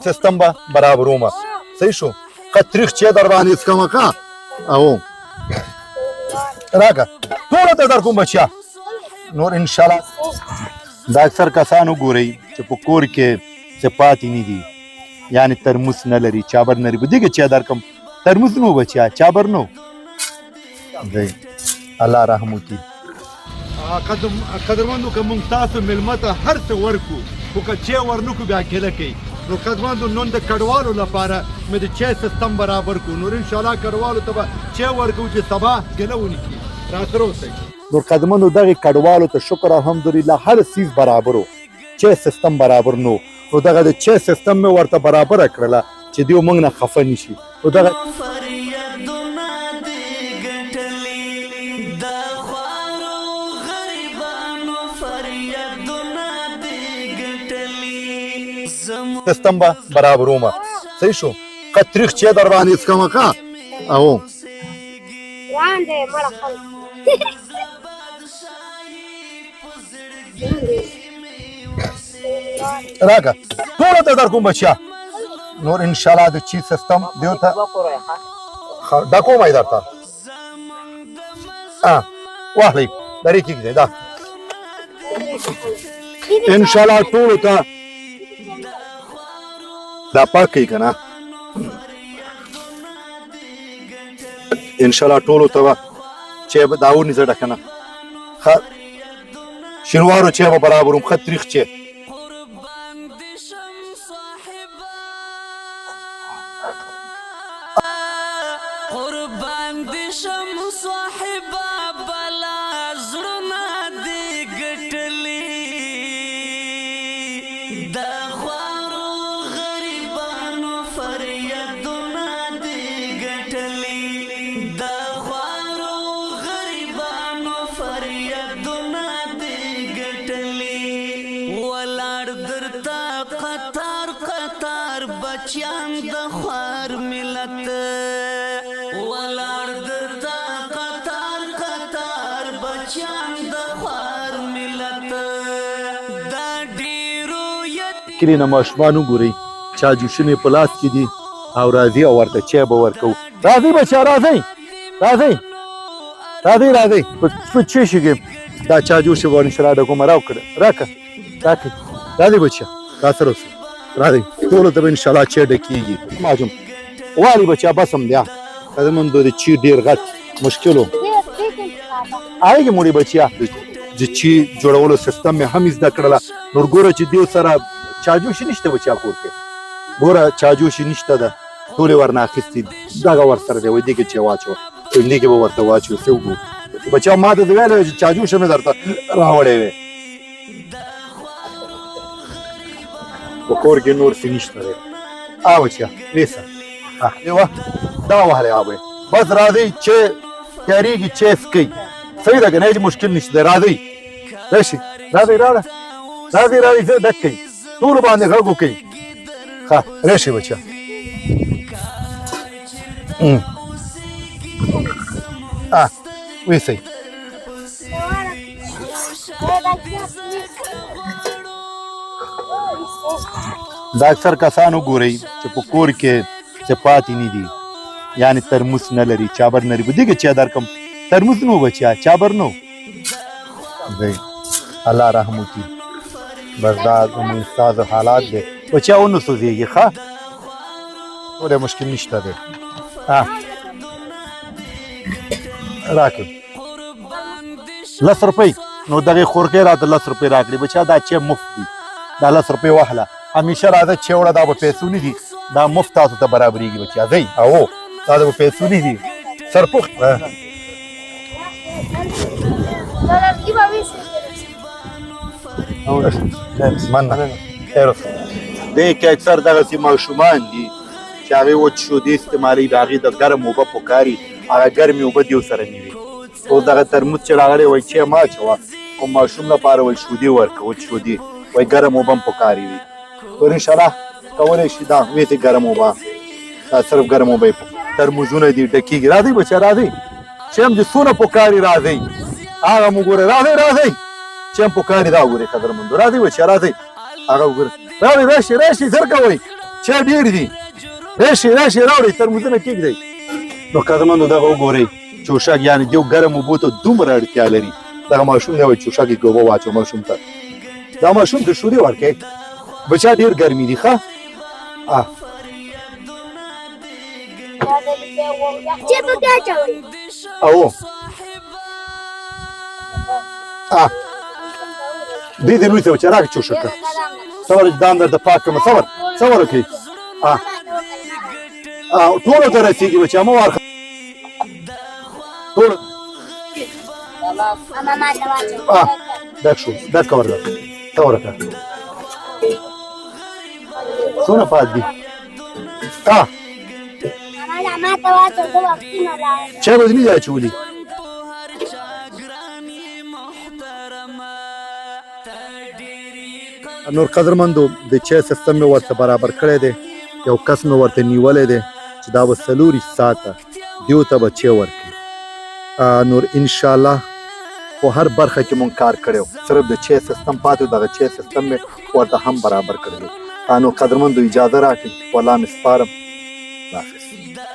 سیستم به برابرومه صحیح شو ښه تریخ چای در باندې څکمه ښه او راکه ټوله ته در کوم بچیا نور انشاءالله دا اکثر کسان وګورئ چې په کور کې څه پاتې نه دي یعنی ترموس نه لري چابر نه لري په دې کې چای درکم ترموس نو بچیا چابر نو دی الله رحم وکړي قدرمندو که موږ تاسو میلمه ته هر څه ورکو خو که چای ورنکو بیا ګیله کوي نو قدرمندو نن د کډوالو لپاره مې د چای سیستم برابر کړو نور انشاءالله کډوالو ته به چای ورکوو چې سبا ګیله ونه کړي راسره اوسئ نور قدرمندو دغې کډوالو ته شکر الحمدلله هر څیز برابر و چای سیستم برابر نو نو دغه د چای سیستم مې ورته برابره کړله چې دوی موږ نه خفه نه شي نو دغه سیستم به برابرومه صحیح شو ښه تریخ چای در باندې څکمه ښه او راکه ټوله ته در کوم بچیا نور انشاءالله د چی سیستم دیو ته دا کومه درته واخلئ درې کېږدئ دا انشاءالله ټولو ته دا پاک کوي که نه انشاءالله ټولو ته به چای به دا ونیزه ډکه نه ښه شینوارو چای به برابروم ښه تریخ چای کلي نه ماشومان وګورئ چا جوشونې په لاس کې دي او راځي او ورته چای به ورکوو راځئ بچیا راځئ راځئ راځئ راځئ په چای شګې دا چا جوش به انشاءالله ډکومه راوکړه راکه راکړئ راځئ بچیا راسره اوسئ راځئ ټولو ته به انشاءالله چای ډکېږي ماجوم والي بچیا بس هم دی قدرمندو د چای ډېر غټ مشکل و آئیږي موړي بچیا د چای جوړولو سیستم مې هم زده کړله نور ګوره چې دیو سره چاجوشي نشته بچیا کور کې ګوره چاجوشي نشته ده ټولې ورنه اخیستې دغه ورسره دی وایي دې کې چې واچوه دې کې به ورته واچوو څه وکړو بچیا ما ته ویلی چې چاجوشه مې درته راوړی وی په کور کې نور څه نشته دی بچیا نیسه یوه دا وهلی بی بس راځئ چې تیارېږي چای څکئ صحیح ده که نه هېڅ مشکل نشته دی راځئ راشئ راځئ راړه راځئ راځئ زه ډک کوئ ټولو باندې غږ وکړئ ښه راشئ بچیا ویسئ دا اکثر کسان وګورئ چې په کور کې څه پاتې نه دي یعنی ترموس نه لري چابر نه لري په دې کې چای درکم ترموس نو بچیا چابر نو دی الله رحم وکړي بس دا زموږ ستاسو حالات دی بچیا ونه سوځېږي ښه ټولې مشکل نشته دی راکړئ 10 روپۍ نو دغې خورکۍ راته 10 روپۍ راکړي بچیا دا چای مفت دي دا 10 روپۍ واخله همیشه راځه چای وړه دا به پیسو نه دي دا مفت تاسو ته برابرېږي بچیا ځئ او دا به پیسو نه دي سرپوخت مننه خیر اوسه دې کې اکثر دغسې ماشومان دي چې هغې وچ شودې استعمالوي د هغې د ګرم اوبه پکاري هغه ګرمې اوبه دې ورسره نه وي اوس دغه ترموز چې راغلی وایي چای مه اچوه خو ماشوم لپاره وایي شودې ورکړه وچ شودې وایي ګرم اوبه هم پکاري وي نور انشاءالله کولی شي دا ویسې ګرم اوبه دا صرف ګرم اوبه یې ترموزونه دي ډکېږي راځئ بچیا راځئ چې هم چې څونه پکاري راځئ هغه مو ګورئ راځئ چې هم پکاري دا وګورئ قدرمندو راځئ بچیا راځئ هغه وګورئ راځئ راشئ زر کوئ چا ډېر دي راشي راشي راوړئ ترموزونه کېږدئ نو قدرمندو دغه وګورئ چوشک یعنې یو ګرم اوبو ته دومره اړتیا لري دغه ماشوم دی وایي چوشک کې اوبه واچو ماشوم ته دا ماشوم ته شودې ورکړئ بچا ډېر ګرمي دي ښه او دې دې لوی ته چې راکړه چوشکه صبر دام درته پاک کړم صبر وکړئ ټولو ته رسېږي بچا مه وارخه ټولو ډک شو ډک کور ده ته ورکړه څونه پات دي چای به دې نه دي اچولي نور قدرمندو د چای سیستم مې ورته برابر کړی دی یو کس مې ورته نیولی دی چې دا به 4 ساعته دیو ته به چای ورکړي نور انشاءالله په هر برخه کې مونږ کار کړی صرف د چای سیستم پاتې و دغه چای سیستم مې ورته هم برابر کړی دی نو قدرمندو اجازه راکړئ والله مې سپارم الله حافظ